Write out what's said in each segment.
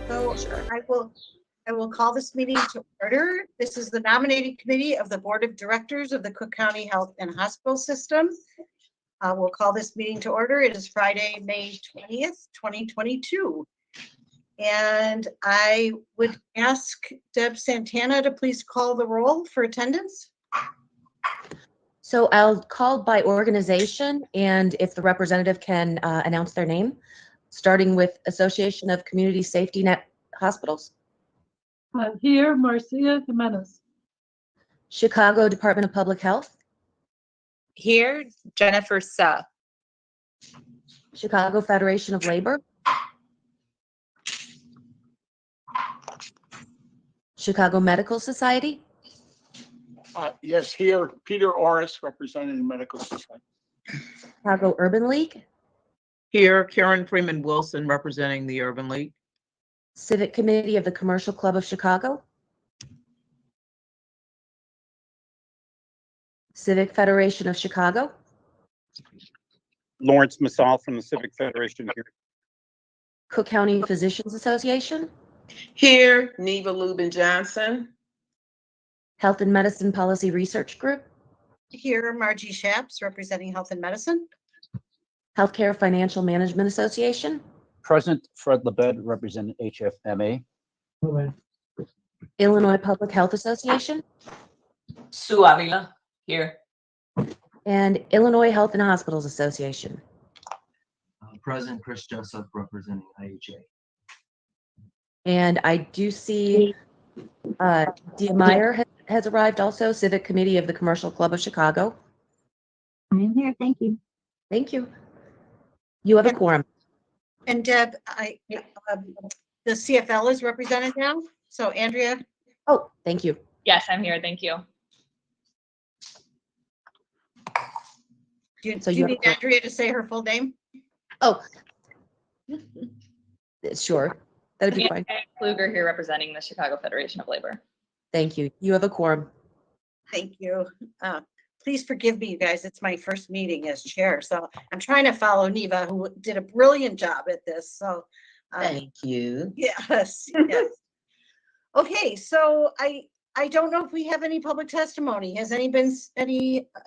So I will call this meeting to order. This is the nominating committee of the Board of Directors of the Cook County Health and Hospital System. We'll call this meeting to order. It is Friday, May 20th, 2022. And I would ask Deb Santana to please call the roll for attendance. So I'll call by organization, and if the representative can announce their name, starting with Association of Community Safety Net Hospitals. Here, Marcia Jimenez. Chicago Department of Public Health. Here, Jennifer Suh. Chicago Federation of Labor. Chicago Medical Society. Yes, here, Peter Orris, representing the Medical Society. Chicago Urban League. Here, Karen Freeman Wilson, representing the Urban League. Civic Committee of the Commercial Club of Chicago. Civic Federation of Chicago. Lawrence Massal from the Civic Federation here. Cook County Physicians Association. Here, Neva Lubin Johnson. Health and Medicine Policy Research Group. Here, Margie Schaps, representing Health and Medicine. Healthcare Financial Management Association. Present, Fred Lebed, representing HFMA. Illinois Public Health Association, Sue Avila, here. and Illinois Health and Hospitals Association. President Chris Jessup, representing IHA. And I do see Dia Meyer has arrived also, Civic Committee of the Commercial Club of Chicago. I'm here, thank you. Thank you. You have a quorum. And Deb, the CFL is represented now. So Andrea, Oh, thank you. Yes, I'm here. Thank you. do you have a need quorum. Andrea to say her full name? Oh, sure. That'd be fine. Andrea Kluger here representing the Chicago Federation of Labor. Thank you. You have a quorum. Thank you. Please forgive me, you guys. It's my first meeting as chair, so I'm trying to follow Neva, who did a brilliant job at this. So, Thank you. yes, yes. Okay, so I don't know if we have any public testimony. Has any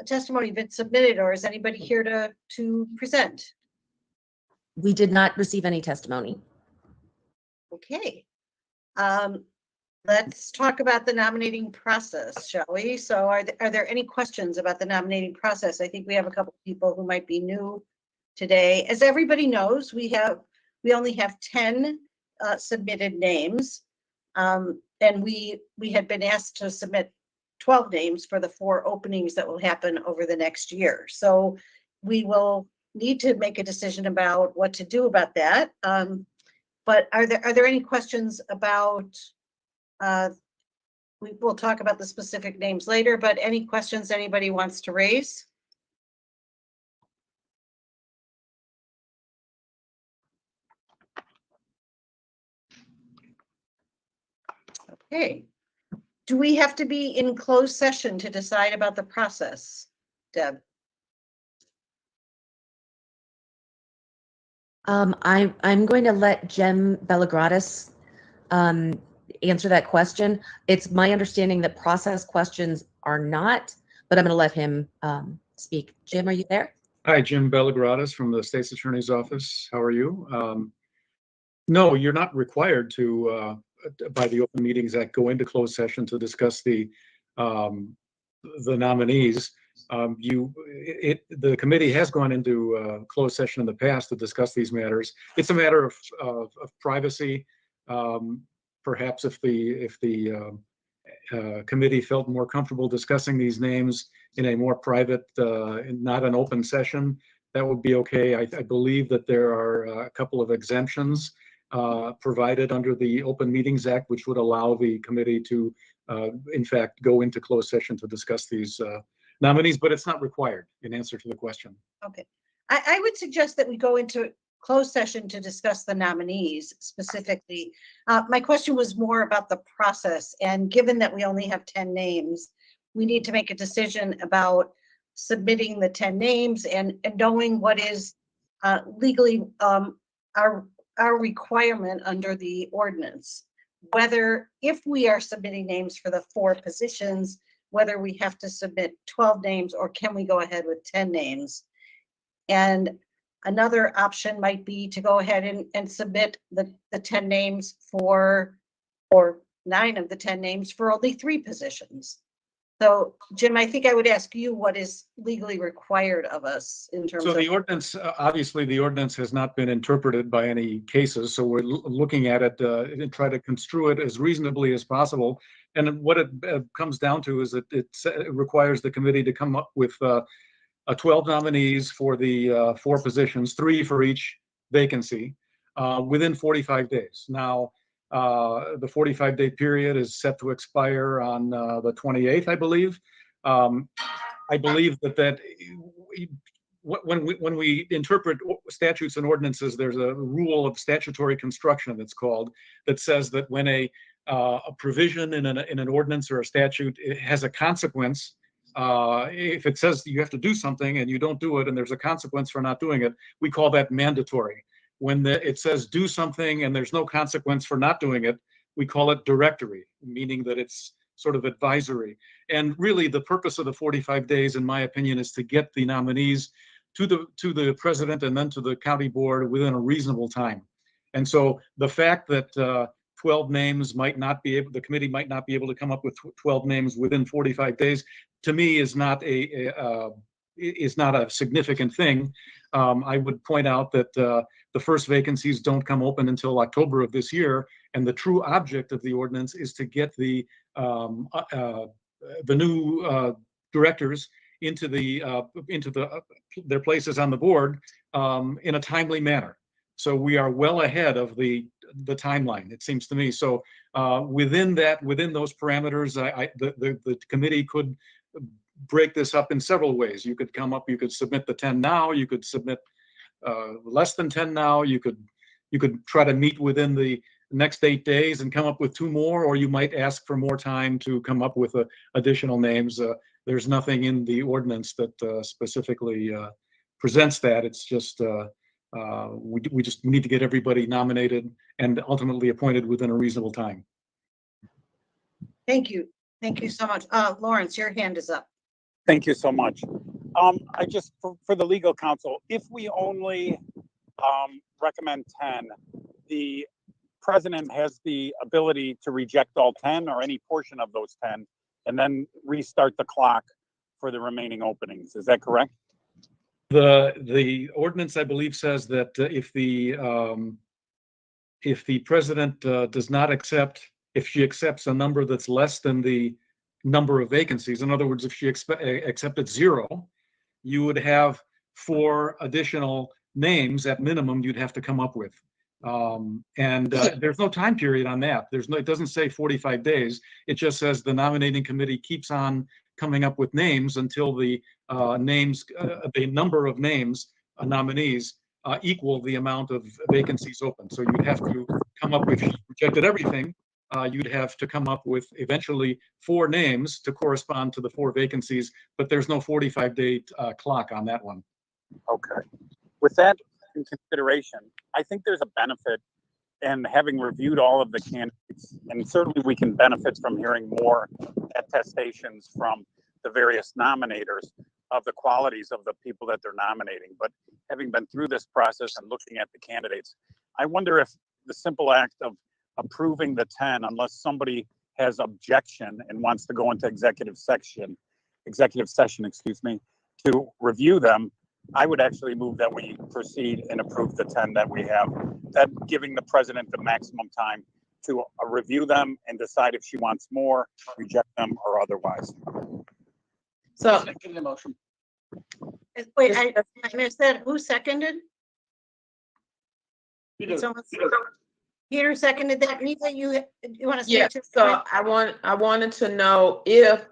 testimony been submitted, or is anybody here to present? We did not receive any testimony. Okay. Let's talk about the nominating process, shall we? So are there any questions about the nominating process? I think we have a couple of people who might be new today. As everybody knows, we only have 10 submitted names. And we had been asked to submit 12 names for the 4 openings that will happen over the next year. So we will need to make a decision about what to do about that. But are there any questions about, we will talk about the specific names later, but any questions anybody wants to raise? Okay. Do we have to be in closed session to decide about the process, Deb? I'm going to let Jem Belagradis answer that question. It's my understanding that process questions are not, but I'm going to let him speak. Jim, are you there? Hi, Jim Belagradis from the State's Attorney's Office. How are you? No, you're not required to, by the Open Meetings Act, go into closed session to discuss the nominees. The committee has gone into closed session in the past to discuss these matters. It's a matter of privacy. Perhaps if the committee felt more comfortable discussing these names in a more private, not an open session, that would be okay. I believe that there are a couple of exemptions provided under the Open Meetings Act, which would allow the committee to, in fact, go into closed session to discuss these nominees, but it's not required in answer to the question. Okay. I would suggest that we go into closed session to discuss the nominees specifically. My question was more about the process, and given that we only have 10 names, we need to make a decision about submitting the 10 names and knowing what is legally our requirement under the ordinance. Whether, if we are submitting names for the 4 positions, whether we have to submit 12 names or can we go ahead with 10 names. And another option might be to go ahead and submit the 10 names for, or 9 of the 10 names for only 3 positions. So Jim, I think I would ask you what is legally required of us in terms of. So the ordinance, obviously the ordinance has not been interpreted by any cases. So we're looking at it and try to construe it as reasonably as possible. And what it comes down to is that it requires the committee to come up with 12 nominees for the 4 positions, 3 for each vacancy, within 45 days. Now, the 45-day period is set to expire on the 28th, I believe. I believe that when we interpret statutes and ordinances, there's a rule of statutory construction that's called, that says that when a provision in an ordinance or a statute, it has a consequence. If it says you have to do something and you don't do it and there's a consequence for not doing it, we call that mandatory. When it says do something and there's no consequence for not doing it, we call it directory, meaning that it's sort of advisory. And really the purpose of the 45 days, in my opinion, is to get the nominees to the president and then to the county board within a reasonable time. And so the fact that 12 names might not be able, the committee might not be able to come up with 12 names within 45 days, to me is not a significant thing. I would point out that the first vacancies don't come open until October of this year, and the true object of the ordinance is to get the new directors into their places on the board in a timely manner. So we are well ahead of the timeline, it seems to me. So within those parameters, the committee could break this up in several ways. You could submit the 10 now, you could submit less than 10 now, you could try to meet within the next 8 days and come up with 2 more, or you might ask for more time to come up with additional names. There's nothing in the ordinance that specifically presents that. It's just we just need to get everybody nominated and ultimately appointed within a reasonable time. Thank you. Thank you so much. Lawrence, your hand is up. Thank you so much. I just, for the legal counsel, if we only recommend 10, the president has the ability to reject all 10 or any portion of those 10 and then restart the clock for the remaining openings. Is that correct? The ordinance, I believe, says that if the president does not accept, if she accepts a number that's less than the number of vacancies, in other words, if she accepted 0, you would have 4 additional names at minimum you'd have to come up with. There's no time period on that. It doesn't say 45 days. It just says the nominating committee keeps on coming up with names until the number of names, nominees, equal the amount of vacancies open. So you'd have to come up with, if you rejected everything, you'd have to come up with eventually 4 names to correspond to the 4 vacancies, but there's no 45-day clock on that one. Okay. With that in consideration, I think there's a benefit in having reviewed all of the candidates, and certainly we can benefit from hearing more attestations from the various nominators of the qualities of the people that they're nominating. But having been through this process and looking at the candidates, I wonder if the simple act of approving the 10, unless somebody has objection and wants to go into executive session, to review them, I would actually move that we proceed and approve the 10 that we have, that giving the president the maximum time to review them and decide if she wants more, reject them, or otherwise. So, second the motion. Wait, I missed that. Who seconded? Peter seconded that. Nita, you want to say? Yeah, so I wanted to know if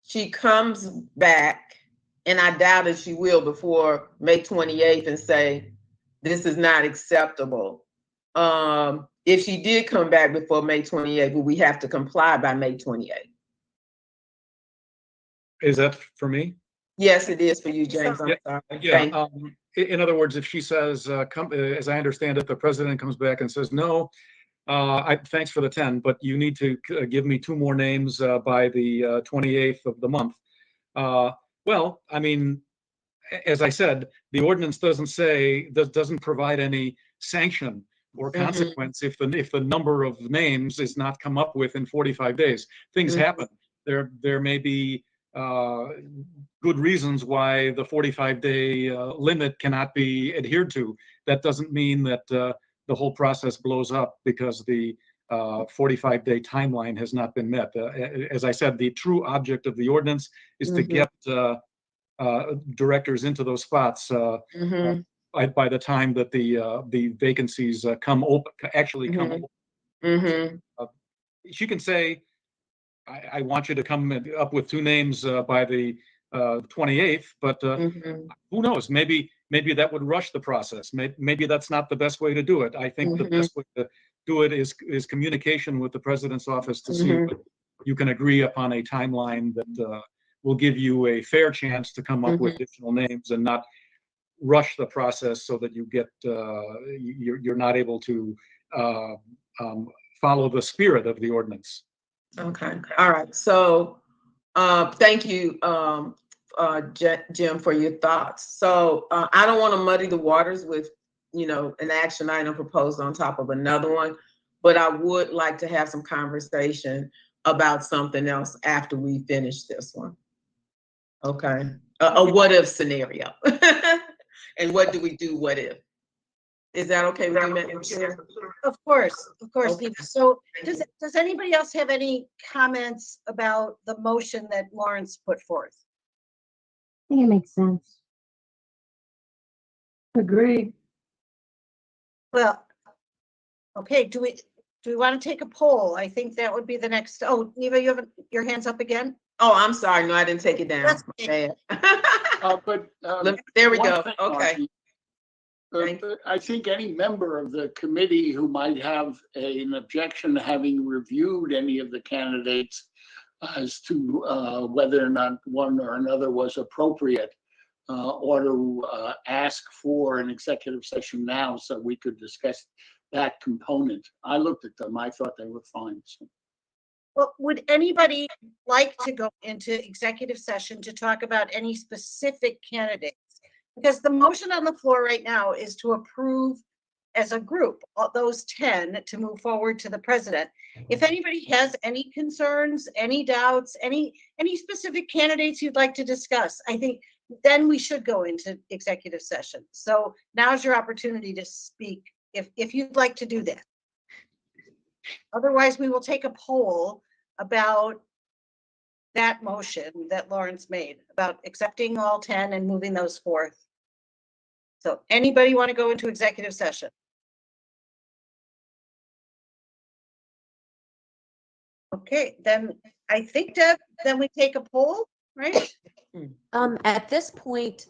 she comes back, and I doubt that she will before May 28th, and say, this is not acceptable. If she did come back before May 28th, will we have to comply by May 28th? Is that for me? Yes, it is for you, James. I'm sorry. Yeah. In other words, if she says, as I understand it, the president comes back and says, no, thanks for the 10, but you need to give me 2 more names by the 28th of the month. Well, I mean, as I said, the ordinance doesn't provide any sanction or consequence if the number of names is not come up with in 45 days. Things happen. There may be good reasons why the 45-day limit cannot be adhered to. That doesn't mean that the whole process blows up because the 45-day timeline has not been met. As I said, the true object of the ordinance is to get directors into those spots by the time that the vacancies come open, actually come open. She can say, I want you to come up with 2 names by the 28th, but who knows? Maybe that would rush the process. Maybe that's not the best way to do it. I think the best way to do it is communication with the president's office to see if you can agree upon a timeline that will give you a fair chance to come up with additional names and not rush the process so that you get you're not able to follow the spirit of the ordinance. Okay. All right. So thank you, Jim, for your thoughts. So I don't want to muddy the waters with, an action item proposed on top of another one. but I would like to have some conversation about something else after we finish this one. Okay, a what if scenario. And what do we do, what if? Is that okay with you, Madam Chair? Of course, Okay. Neva. So does anybody else have any comments about the motion that Lawrence put forth? I think it makes sense. Agree. Well, okay, do we want to take a poll? I think that would be the next, oh, Neva, you have your hands up again? Oh, I'm sorry, no, I didn't take it down. That's okay. But. There we one go, thing, okay. Margie, I think any member of the committee who might have an objection to having reviewed any of the candidates as to whether or not one or another was appropriate, or to ask for an executive session now so we could discuss that component. I looked at them. I thought they were fine. So. Well, would anybody like to go into executive session to talk about any specific candidates? Because the motion on the floor right now is to approve as a group, those 10 to move forward to the president. If anybody has any concerns, any doubts, any specific candidates you'd like to discuss, I think then we should go into executive session. So now's your opportunity to speak if you'd like to do that. Otherwise, we will take a poll about that motion that Lawrence made about accepting all 10 and moving those forth. So anybody want to go into executive session? Okay, then I think, Deb, then we take a poll, right? At this point,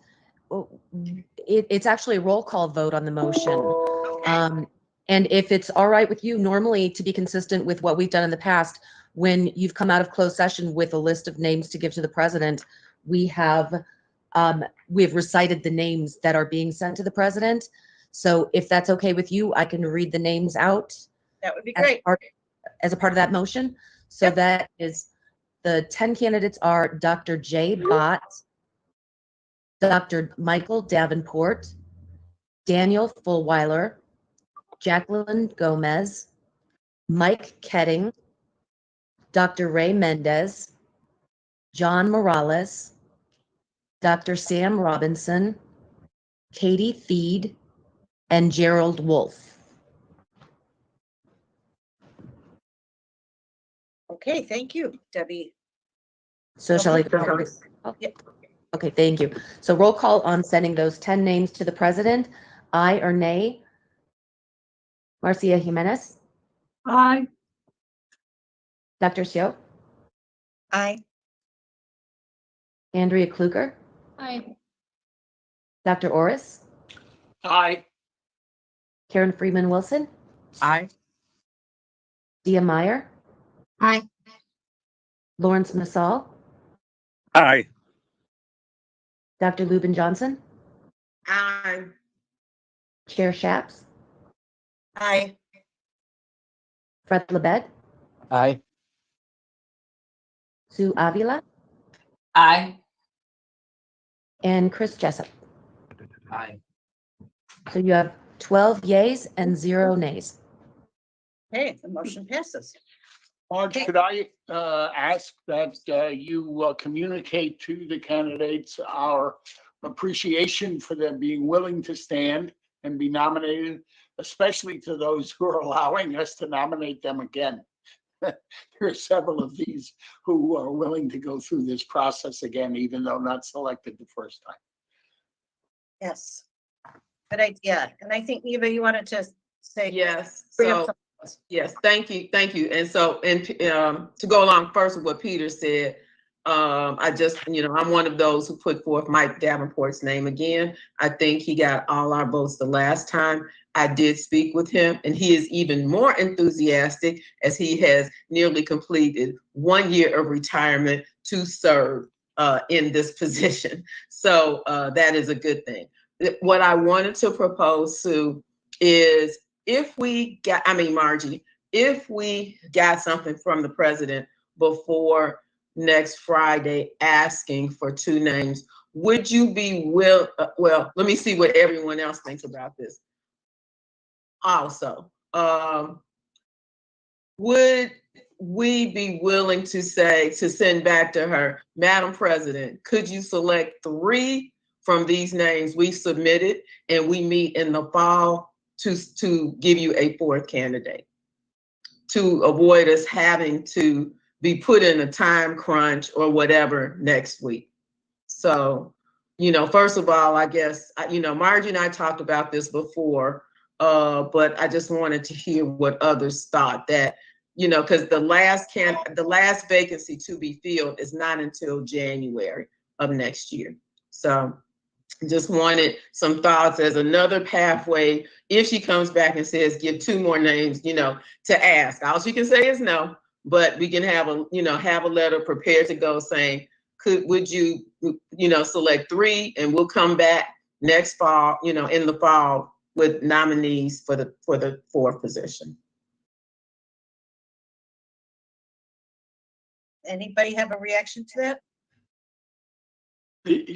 it's actually a roll call vote on the motion. And if it's all right with you, normally, to be consistent with what we've done in the past, when you've come out of closed session with a list of names to give to the president, we have recited the names that are being sent to the president. So if that's okay with you, I can read the names out. That would be great. As a part of that motion. So Yep. that is, the 10 candidates are Dr. Jay Bott, Dr. Michael Davenport, Daniel Fulweiler, Jacqueline Gomez, Mike Ketting, Dr. Ray Mendez, John Morales, Dr. Sam Robinson, Katie Feed, and Gerald Wolf. Okay, thank you, Debbie. So shall I? Oh, yeah. Okay, thank you. So roll call on sending those 10 names to the president. Aye or nay? Marcia Jimenez, Aye. Dr. Sio, Aye. Andrea Kluger, Aye. Dr. Orris, Aye. Karen Freeman Wilson, Aye. Dia Meyer, Aye. Lawrence Nassau, Aye. Dr. Lubin Johnson, Aye. Chair Shaps, Aye. Fred Lebed, Aye. Sue Avila, Aye. and Chris Jessup. Aye. So you have 12 yays and 0 nays. Okay, the motion passes. Marge, Okay. could I ask that you communicate to the candidates our appreciation for them being willing to stand and be nominated, especially to those who are allowing us to nominate them again. There are several of these who are willing to go through this process again, even though not selected the first time. Yes. Good idea. And I think, Eva, you wanted to say. Yes, bring up so, some- yes, thank you. And so, to go along first with what Peter said, I just, I'm one of those who put forth Mike Davenport's name again. I think he got all our votes the last time. I did speak with him, and he is even more enthusiastic as he has nearly completed 1 year of retirement to serve in this position. So that is a good thing. What I wanted to propose, Sue, is Margie, if we got something from the president before next Friday asking for 2 names, would you be well, let me see what everyone else thinks about this. Also, would we be willing to say, to send back to her, Madam President, could you select 3 from these names we submitted and we meet in the fall to give you a 4th candidate, to avoid us having to be put in a time crunch or whatever next week. So, first of all, I guess, Margie and I talked about this before, but I just wanted to hear what others thought that, because the last vacancy to be filled is not until January of next year. So just wanted some thoughts as another pathway. If she comes back and says, give 2 more names, to ask, all she can say is no, but we can have a letter prepared to go saying, would you select 3 and we'll come back next fall, in the fall with nominees for the 4th position. Anybody have a reaction to that?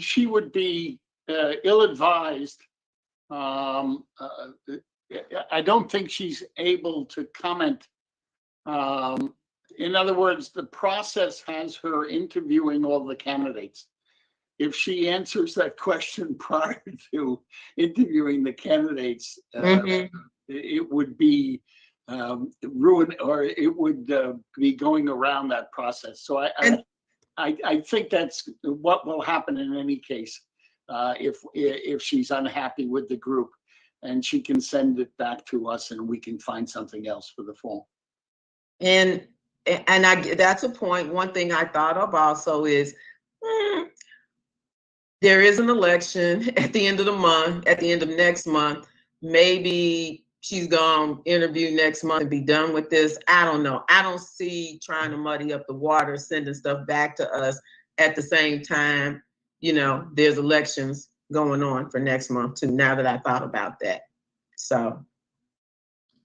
She would be ill-advised. I don't think she's able to comment. In other words, the process has her interviewing all the candidates. If she answers that question prior to interviewing the candidates, it would be ruined, or it would be going around that process. So I think that's what will happen in any case if she's unhappy with the group, and she can send it back to us and we can find something else for the fall. And that's a point. One thing I thought of also is there is an election at the end of the month, at the end of next month. Maybe she's gonna interview next month and be done with this. I don't know. I don't see trying to muddy up the water, sending stuff back to us at the same time. There's elections going on for next month too, now that I thought about that. So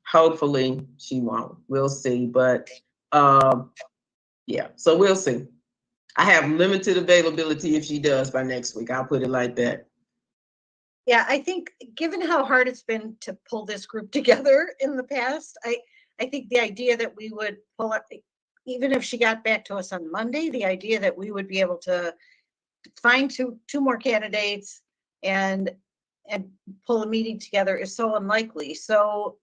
hopefully she won't. We'll see. But yeah, so we'll see. I have limited availability if she does by next week. I'll put it like that. Yeah, I think given how hard it's been to pull this group together in the past, I think the idea that we would pull up, even if she got back to us on Monday, the idea that we would be able to find two more candidates and pull a meeting together is so unlikely. So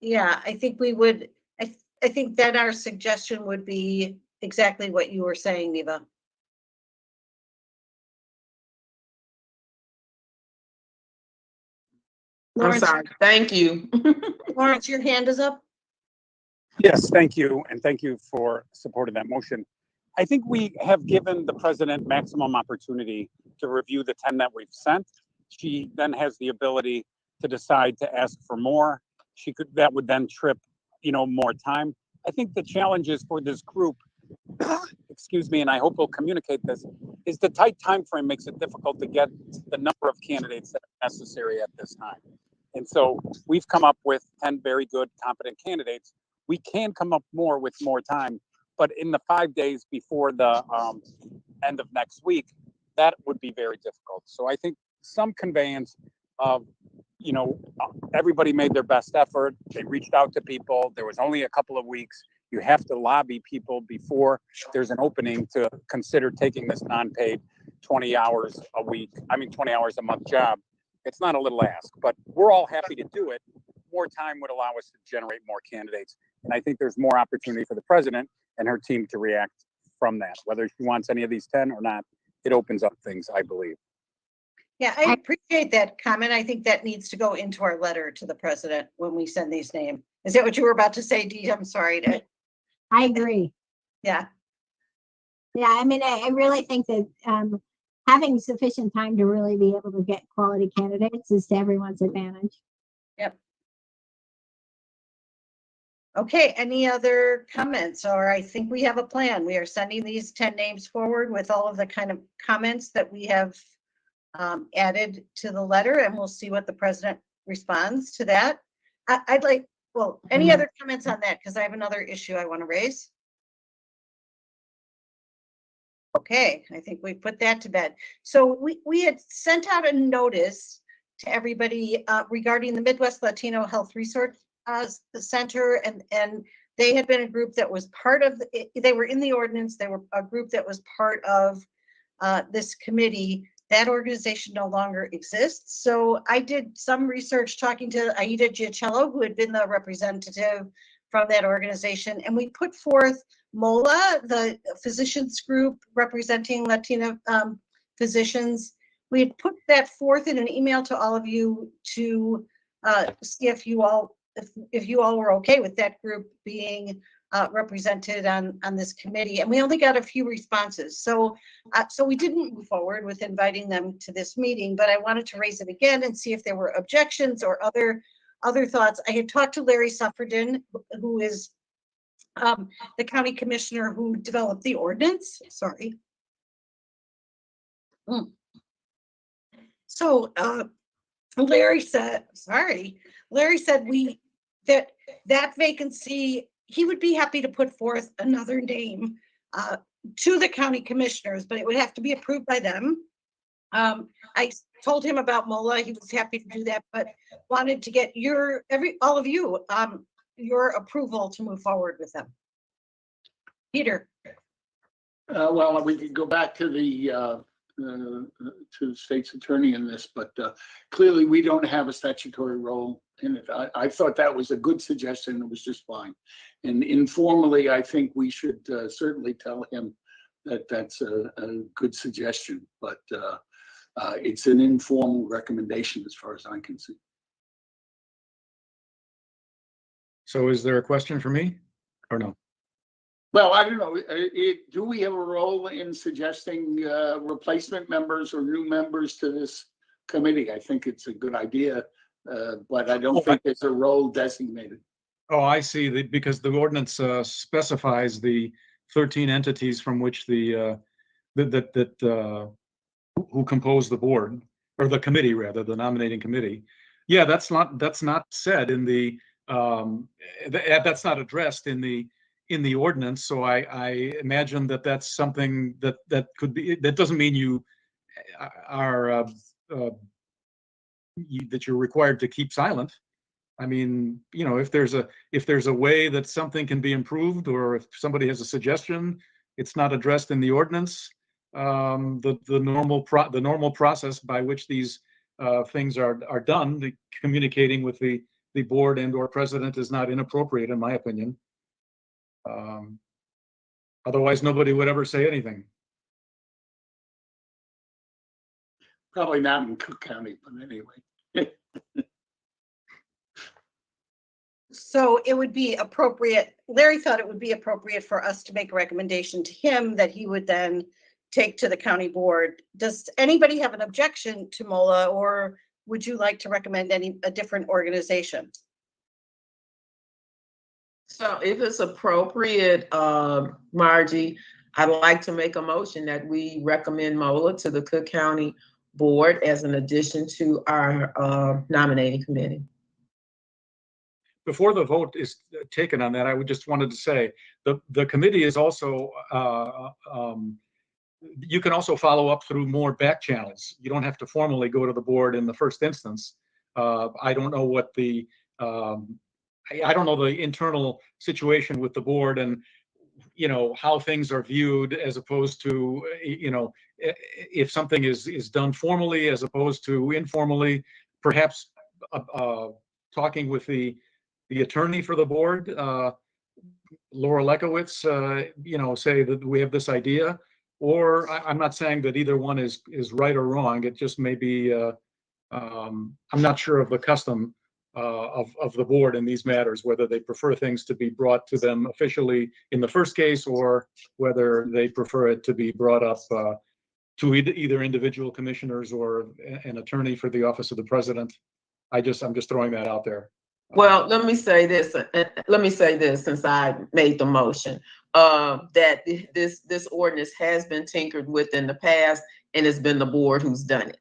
yeah, I think we would, I think that our suggestion would be exactly what you were saying, Neva. I'm sorry. Thank you. Lawrence, your hand is up. Yes, thank you. And thank you for supporting that motion. I think we have given the president maximum opportunity to review the 10 that we've sent. She then has the ability to decide to ask for more. That would then trip, more time. I think the challenges for this group, excuse me, and I hope we'll communicate this, is the tight time frame makes it difficult to get the number of candidates that are necessary at this time. And so we've come up with 10 very good, competent candidates. We can come up more with more time, but in the 5 days before the end of next week, that would be very difficult. So I think some conveyance of, everybody made their best effort. They reached out to people. There was only a couple of weeks. You have to lobby people before there's an opening to consider taking this non-paid 20 hours a week, 20 hours a month job. It's not a little ask, but we're all happy to do it. More time would allow us to generate more candidates. And I think there's more opportunity for the president and her team to react from that. Whether she wants any of these 10 or not, it opens up things, I believe. Yeah, I appreciate that comment. I think that needs to go into our letter to the president when we send these names. Is that what you were about to say, Dee? I'm sorry. I agree. Yeah. Yeah, I really think that having sufficient time to really be able to get quality candidates is to everyone's advantage. Yep. Okay, any other comments? Or I think we have a plan. We are sending these 10 names forward with all of the kind of comments that we have added to the letter, and we'll see what the president responds to that. I'd like, well, any other comments on that? Because I have another issue I want to raise. Okay, I think we put that to bed. So we had sent out a notice to everybody regarding the Midwest Latino Health Resource the center, and they had been a group that was part of, they were in the ordinance. They were a group that was part of this committee. That organization no longer exists. So I did some research talking to Aida Giacello, who had been the representative from that organization. And we put forth MOLA, the physicians group representing Latina physicians. We had put that forth in an email to all of you to see if you all were okay with that group being represented on this committee, and we only got a few responses. So we didn't move forward with inviting them to this meeting, but I wanted to raise it again and see if there were objections or other thoughts. I had talked to Larry Suffredin, who is the county commissioner who developed the ordinance. Sorry. So Larry said that vacancy, he would be happy to put forth another name to the county commissioners, but it would have to be approved by them. I told him about MOLA. He was happy to do that, but wanted to get all of you, your approval to move forward with them. Peter. Well, we could go back to the state's attorney in this, but clearly we don't have a statutory role in it. I thought that was a good suggestion. It was just fine. And informally, I think we should certainly tell him that that's a good suggestion, but it's an informal recommendation as far as I can see. So is there a question for me or no? Well, I don't know. Do we have a role in suggesting replacement members or new members to this committee? I think it's a good idea, but I don't think there's a role designated. Oh, I see. Because the ordinance specifies the 13 entities from which who compose the board, or the committee rather, the nominating committee. Yeah, that's not said in the that's not addressed in the ordinance. So I imagine that that's something that could be. That doesn't mean you are that you're required to keep silent. I mean, if there's a way that something can be improved, or if somebody has a suggestion, it's not addressed in the ordinance. The normal process by which these things are done, the communicating with the board and or president, is not inappropriate, in my opinion. Otherwise, nobody would ever say anything. Probably not in Cook County, but anyway. So it would be appropriate, Larry thought it would be appropriate for us to make a recommendation to him that he would then take to the county board. Does anybody have an objection to MOLA, or would you like to recommend a different organization? So if it's appropriate, Margie, I'd like to make a motion that we recommend MOLA to the Cook County Board as an addition to our nominating committee. Before the vote is taken on that, I would just wanted to say the committee is also, you can also follow up through more back channels. You don't have to formally go to the board in the first instance. I don't know what I don't know the internal situation with the board, and how things are viewed, as opposed to if something is done formally as opposed to informally. Perhaps talking with the attorney for the board, Laura Lekowitz, say that we have this idea, or I'm not saying that either one is right or wrong. It just may be, I'm not sure of the custom of the board in these matters, whether they prefer things to be brought to them officially in the first case, or whether they prefer it to be brought up to either individual commissioners or an attorney for the office of the president. I'm just throwing that out there. Well, let me say this since I made the motion, that this ordinance has been tinkered with in the past, and it's been the board who's done it.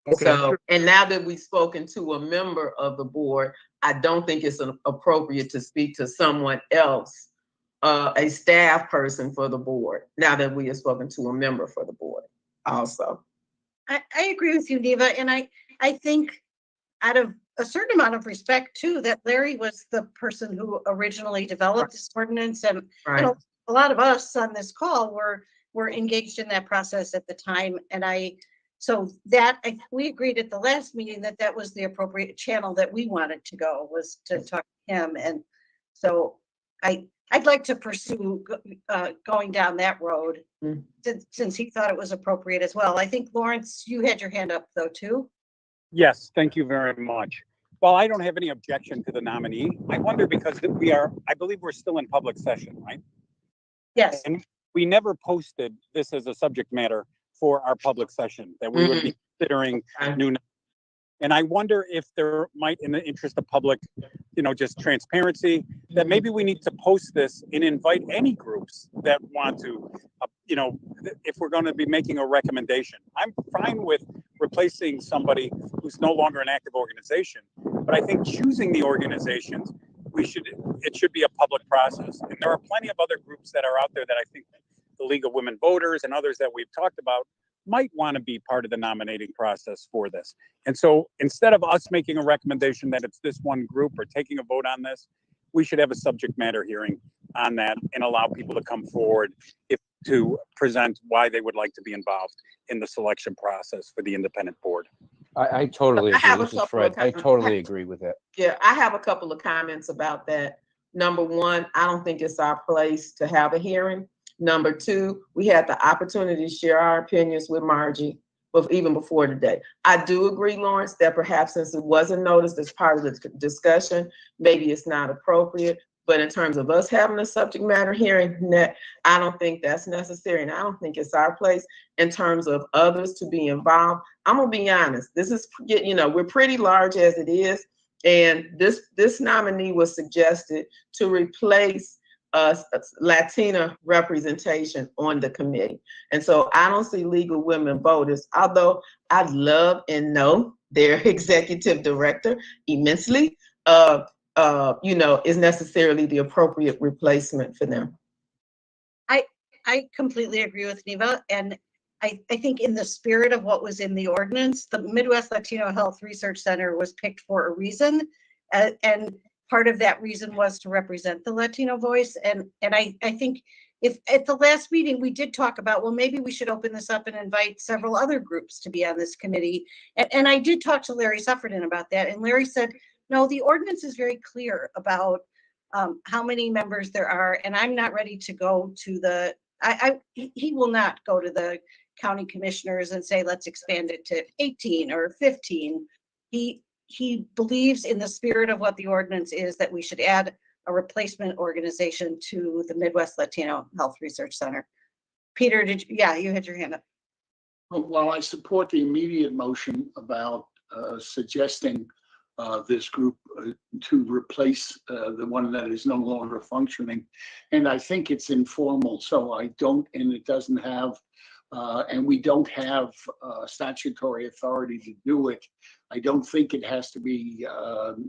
Okay. So, and now that we've spoken to a member of the board, I don't think it's appropriate to speak to someone else, a staff person for the board, now that we have spoken to a member for the board also. I agree with you, Neva, and I think out of a certain amount of respect too, that Larry was the person who originally developed this ordinance, and Right. a lot of us on this call were engaged in that process at the time. And we agreed at the last meeting that that was the appropriate channel that we wanted to go, was to talk to him. And so I'd like to pursue going down that road since he thought it was appropriate as well. I think, Lawrence, you had your hand up though too. Yes, thank you very much. Well, I don't have any objection to the nominee. I wonder because I believe we're still in public session, right? Yes. And we never posted this as a subject matter for our public session, that we would be considering new. And I wonder if there might, in the interest of public, just transparency, that maybe we need to post this and invite any groups that want to, if we're going to be making a recommendation. I'm fine with replacing somebody who's no longer an active organization, but I think choosing the organizations, it should be a public process. And there are plenty of other groups that are out there that I think the League of Women Voters and others that we've talked about might want to be part of the nominating process for this. And so instead of us making a recommendation that it's this one group or taking a vote on this, we should have a subject matter hearing on that and allow people to come forward to present why they would like to be involved in the selection process for the independent board. I totally I agree. have a This is couple of Fred. I comments. totally agree with that. Yeah, I have a couple of comments about that. Number one, I don't think it's our place to have a hearing. Number two, we had the opportunity to share our opinions with Margie, even before today. I do agree, Lawrence, that perhaps since it wasn't noticed as part of the discussion, maybe it's not appropriate. But in terms of us having a subject matter hearing, I don't think that's necessary. And I don't think it's our place in terms of others to be involved. I'm gonna be honest, this is, we're pretty large as it is. And this nominee was suggested to replace Latina representation on the committee. And so I don't see League of Women Voters, although I love and know their executive director immensely, is necessarily the appropriate replacement for them. I completely agree with Neva. And I think in the spirit of what was in the ordinance, the Midwest Latino Health Research Center was picked for a reason. And part of that reason was to represent the Latino voice. And I think if at the last meeting, we did talk about, well, maybe we should open this up and invite several other groups to be on this committee. And I did talk to Larry Sufferton about that. And Larry said, no, the ordinance is very clear about how many members there are. And I'm not ready to go to he will not go to the county commissioners and say, let's expand it to 18 or 15. He believes in the spirit of what the ordinance is, that we should add a replacement organization to the Midwest Latino Health Research Center. Peter, you had your hand up. Well, I support the immediate motion about suggesting this group to replace the one that is no longer functioning. And I think it's informal, so it doesn't have, and we don't have statutory authority to do it. I don't think it has to be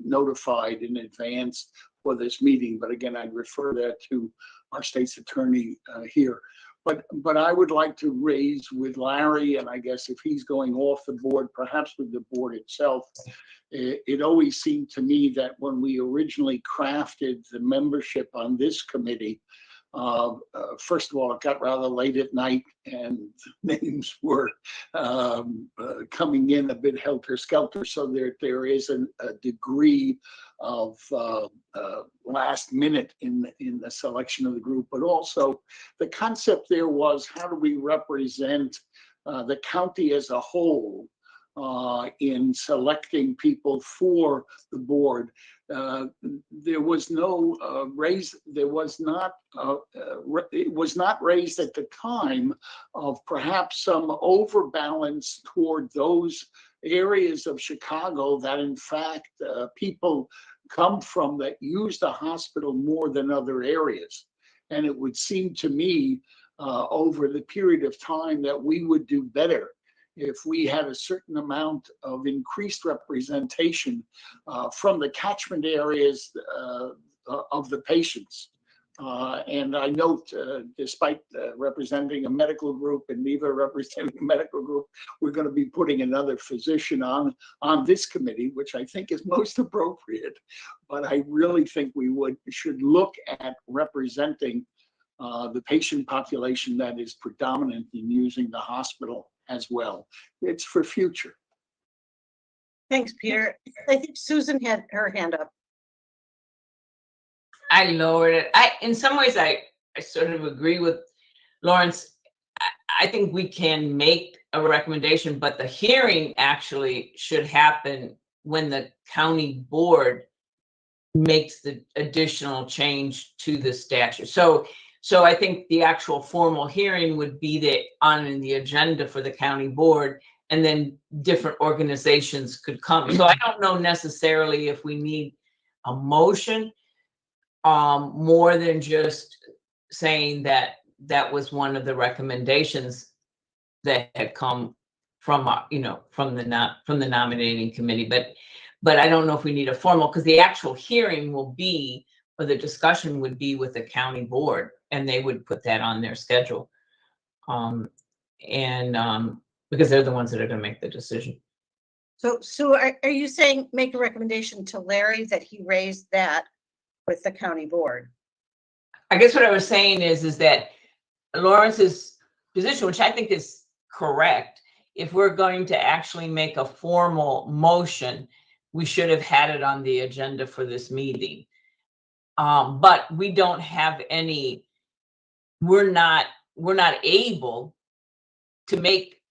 notified in advance for this meeting, but again, I'd refer that to our state's attorney here. But I would like to raise with Larry, and I guess if he's going off the board, perhaps with the board itself, it always seemed to me that when we originally crafted the membership on this committee, first of all, it got rather late at night and names were coming in a bit helter-skelter, so there is a degree of last minute in the selection of the group. But also the concept there was, how do we represent the county as a whole in selecting people for the board? There was no it was not raised at the time of perhaps some overbalance toward those areas of Chicago that in fact people come from that use the hospital more than other areas. And it would seem to me over the period of time that we would do better if we had a certain amount of increased representation from the catchment areas of the patients. And I note, despite representing a medical group and Neva representing a medical group, we're going to be putting another physician on this committee, which I think is most appropriate. But I really think we should look at representing the patient population that is predominant in using the hospital as well. It's for future. Thanks, Peter. I think Susan had her hand up. I lowered it. In some ways, I sort of agree with Lawrence. I think we can make a recommendation, but the hearing actually should happen when the county board makes the additional change to the statute. So I think the actual formal hearing would be on the agenda for the county board, and then different organizations could come. So I don't know necessarily if we need a motion, more than just saying that that was one of the recommendations that had come from from the nominating committee. But I don't know if we need a formal, because the actual hearing will be, or the discussion would be with the county board, and they would put that on their schedule. Because they're the ones that are going to make the decision. So are you saying make a recommendation to Larry that he raised that with the county board? I guess what I was saying is that Lawrence's position, which I think is correct, if we're going to actually make a formal motion, we should have had it on the agenda for this meeting. But we don't have any, we're not able to make,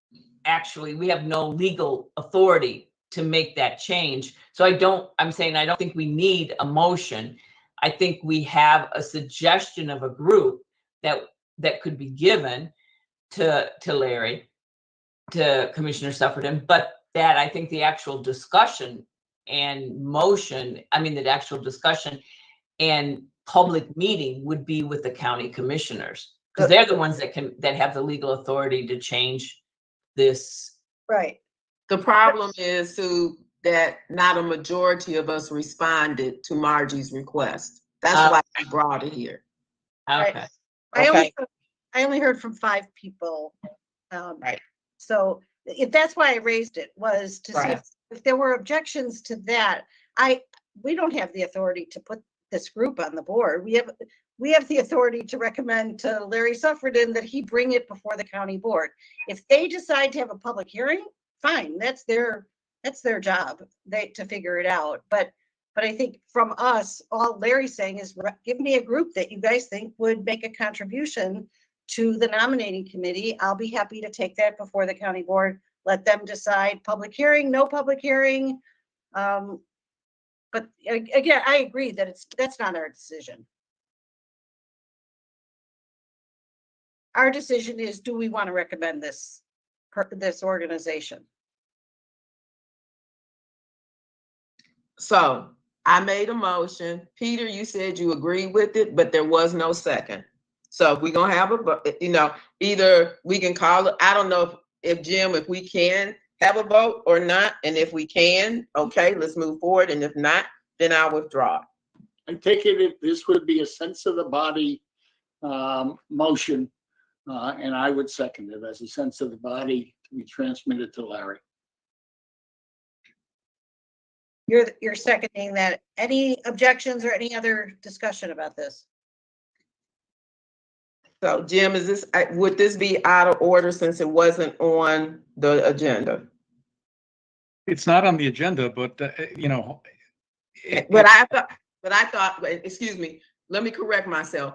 actually, we have no legal authority to make that change. So I'm saying I don't think we need a motion. I think we have a suggestion of a group that could be given to Larry, to Commissioner Sufferton, but that I think the actual discussion and motion, the actual discussion and public meeting would be with the county commissioners, because they're the ones that have the legal authority to change this. Right. The problem is, Sue, that not a majority of us responded to Margie's request. That's why I brought it here. Okay. I only heard from 5 people. Right. So that's why I raised it, was to see if there were objections to that. We don't have the authority to put this group on the board. We have the authority to recommend to Larry Sufferton that he bring it before the county board. If they decide to have a public hearing, fine, that's their job, to figure it out. But I think from us, all Larry's saying is, give me a group that you guys think would make a contribution to the nominating committee. I'll be happy to take that before the county board, let them decide public hearing, no public hearing. But again, I agree that that's not our decision. Our decision is, do we want to recommend this organization? So I made a motion. Peter, you said you agreed with it, but there was no second. So if we're going to have either we can call it, I don't know if Jim, if we can have a vote or not. And if we can, okay, let's move forward. And if not, then I'll withdraw. I take it this would be a sense of the body motion, and I would second it as a sense of the body to be transmitted to Larry. You're seconding that. Any objections or any other discussion about this? So Jim, would this be out of order since it wasn't on the agenda? It's not on the agenda, but But I thought, excuse me, let me correct myself.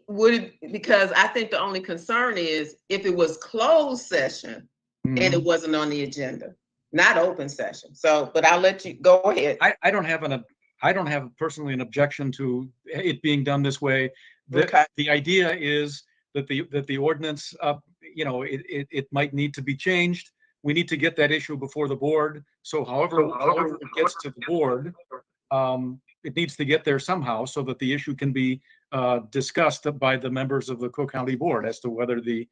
Because I think the only concern is if it was closed session and it wasn't on the agenda, not open session. So, but I'll let you go ahead. I don't have personally an objection to it being done this way. The idea is that the ordinance, it might need to be changed. We need to get that issue before the board. So however it gets to the board, it needs to get there somehow so that the issue can be discussed by the members of the Cook County Board as to whether the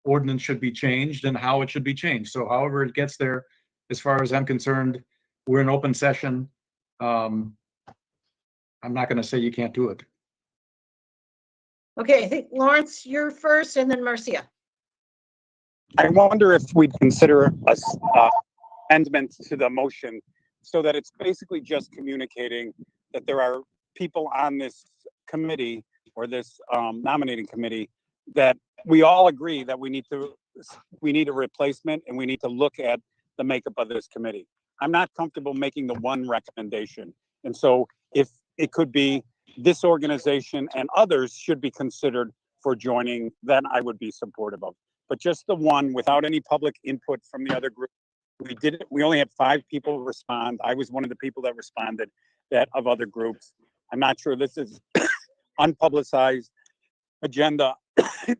ordinance should be changed and how it should be changed. So however it gets there, as far as I'm concerned, we're in open session. I'm not going to say you can't do it. Okay, I think Lawrence, you're first and then Marcia. I wonder if we'd consider amendments to the motion so that it's basically just communicating that there are people on this committee or this nominating committee that we all agree that we need a replacement and we need to look at the makeup of this committee. I'm not comfortable making the one recommendation. And so if it could be this organization and others should be considered for joining, then I would be supportive of. But just the one without any public input from the other group. We only had 5 people respond. I was one of the people that responded that of other groups. I'm not sure this is unpublicized agenda.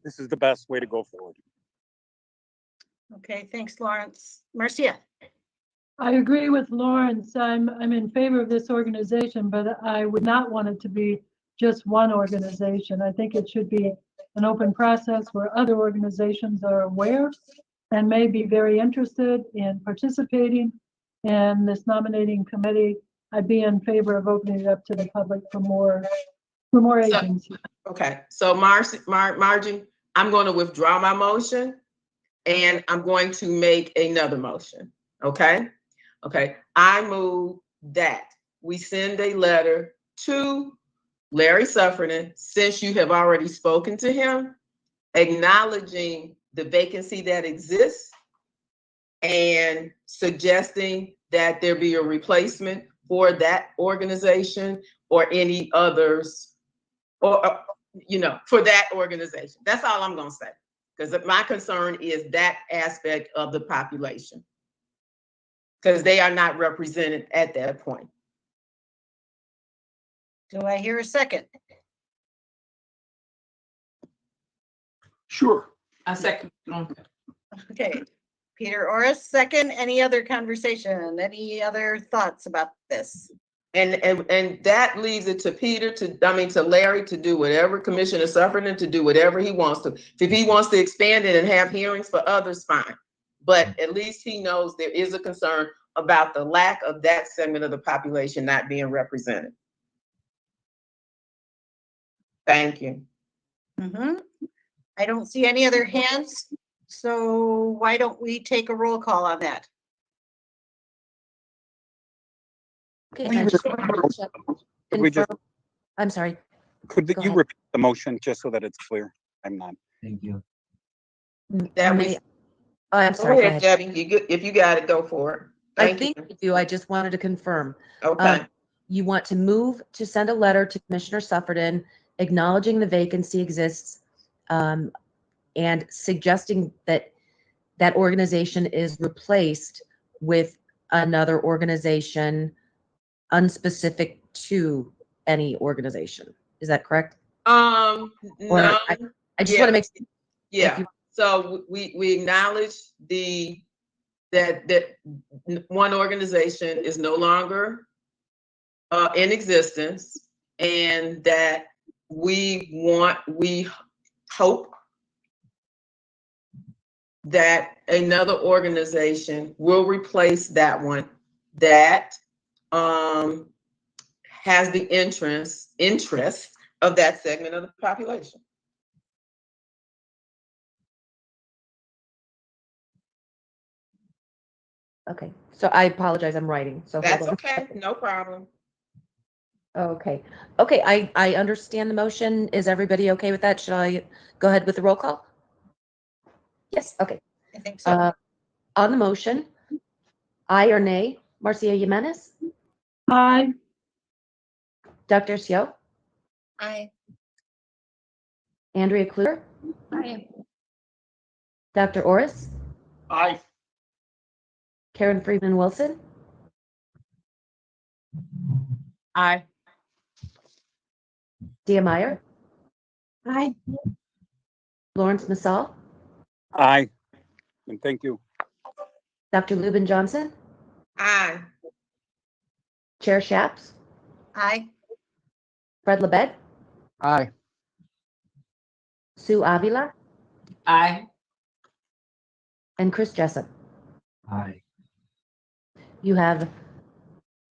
This is the best way to go forward. Okay, thanks, Lawrence. Marcia. I agree with Lawrence. I'm in favor of this organization, but I would not want it to be just one organization. I think it should be an open process where other organizations are aware and may be very interested in participating in this nominating committee. I'd be in favor of opening it up to the public for more agencies. Okay, so Margie, I'm going to withdraw my motion and I'm going to make another motion, okay? Okay, I move that we send a letter to Larry Sufferton, since you have already spoken to him, acknowledging the vacancy that exists and suggesting that there be a replacement for that organization or any others, or, for that organization. That's all I'm gonna say, because my concern is that aspect of the population, because they are not represented at that point. Do I hear a second? Sure. A second. Okay, Peter Orris, second. Any other conversation? Any other thoughts about this? And that leaves it to Peter to Larry to do whatever, Commissioner Sufferton to do whatever he wants to. If he wants to expand it and have hearings for others, fine. But at least he knows there is a concern about the lack of that segment of the population not being represented. Thank you. I don't see any other hands, so why don't we take a roll call on that? Okay, We I just- just wanted to Could we just, confirm- I'm sorry. could Go you ahead. repeat the motion just so that it's clear? I'm not. Thank you. That May- was, Oh, I'm go sorry. Go ahead, ahead. Debbie. If you got it, go for it. I Thank think you. you do. I just wanted to confirm. Okay. You want to move to send a letter to Commissioner Sufferton acknowledging the vacancy exists, and suggesting that that organization is replaced with another organization unspecific to any organization. Is that correct? Or No. I just want to make. Yeah. you- So we acknowledge that one organization is no longer in existence, and that we hope that another organization will replace that one that has the interest of that segment of the population. Okay, so I apologize. I'm writing. So hold That's on. okay, no problem. Okay. Okay, I understand the motion. Is everybody okay with that? Should I go ahead with the roll call? Yes, okay. I think so. On the motion, aye or nay, Marcia Jimenez, Aye. Dr. Seo, Aye. Andrea Kluger, Aye. Dr. Orris, Aye. Karen Friedman Wilson, Aye. Dia Meyer, Aye. Lawrence Massal, Aye. And thank you. Dr. Lubin Johnson, Aye. Chair Shaps, Aye. Fred Lebed, Aye. Sue Avila, Aye. and Chris Jessup. Aye. You have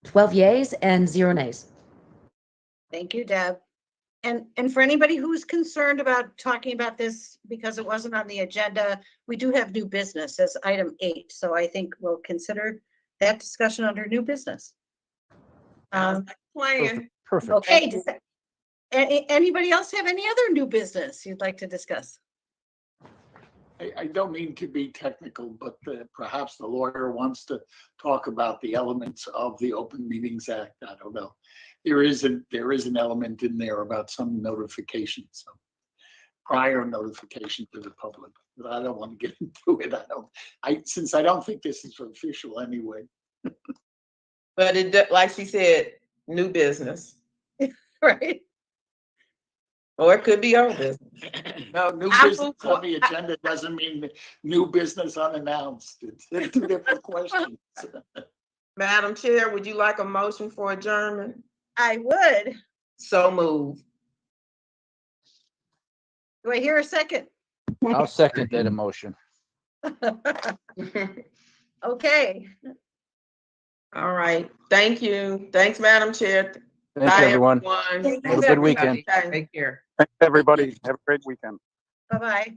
12 yeas and 0 nays. Thank you, Deb. And for anybody who's concerned about talking about this because it wasn't on the agenda, we do have new business as item 8. So I think we'll consider that discussion under new business. Plan. Perfect. Okay. Anybody else have any other new business you'd like to discuss? I don't mean to be technical, but perhaps the lawyer wants to talk about the elements of the Open Meetings Act. I don't know. There is an element in there about some notification, some prior notification to the public, but I don't want to get into it. Since I don't think this is official anyway. But it, like she said, new business, Right. or it could be old business. No, new business on the agenda doesn't mean new business unannounced. They're two different questions. Madam Chair, would you like a motion for adjournment? I would. So move. Do I hear a second? I'll second that emotion. Okay. All right. Thank you. Thanks, Madam Chair. Thank you, everyone. Have a good weekend. Okay. Take care. Thanks, everybody. Have a great weekend. Bye-bye.